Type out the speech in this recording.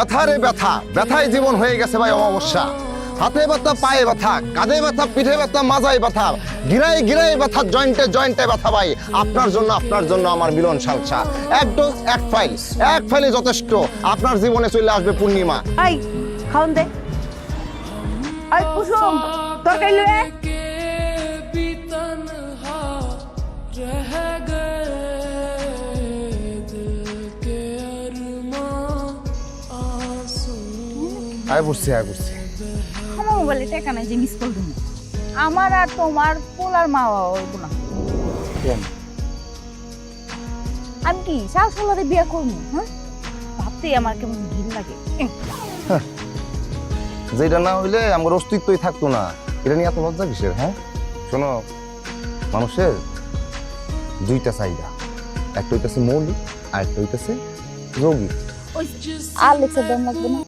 ব্যথারে ব্যথা, ব্যথায় জীবন হয়ে গেছে ভাই অমাবস্যা। হাতে ব্যথা, পায়ে ব্যথা, কাঁধে ব্যথা, পিঠে ব্যথা, মাজায় ব্যথা, গিরায় গিরায় ব্যথা, জয়েন্টে জয়েন্টে ব্যথা ভাই। আপনার জন্য আমার মিলন সালসা। এক ডোজ এক ফাইলে যথেষ্ট। আপনার জীবনে চলে আসবে পূর্ণিমা। আই খাওন দে। আই কুসুম তরকারি লয়ে আয় বুঝছি। আমার মোবাইলে টাকা নাই যে মিস কল দিন। আমার আর তোমার পোলার মা হইব না। আমি কি শাশুড়ারে বিয়ে করবো? হ্যাঁ, ভাবতেই আমার কেমন ঘিন লাগে। যেটা না হইলে আমার অস্তিত্বই থাকতো না। এটা নিয়ে এত লজ্জা কিসের? হ্যাঁ শোনো, মানুষের দুইটা চাহিদা, একটা হইতেছে মৌলিক আর একটা হইতেছে যৌগিক। আর লেকচার দেন লাগবে না।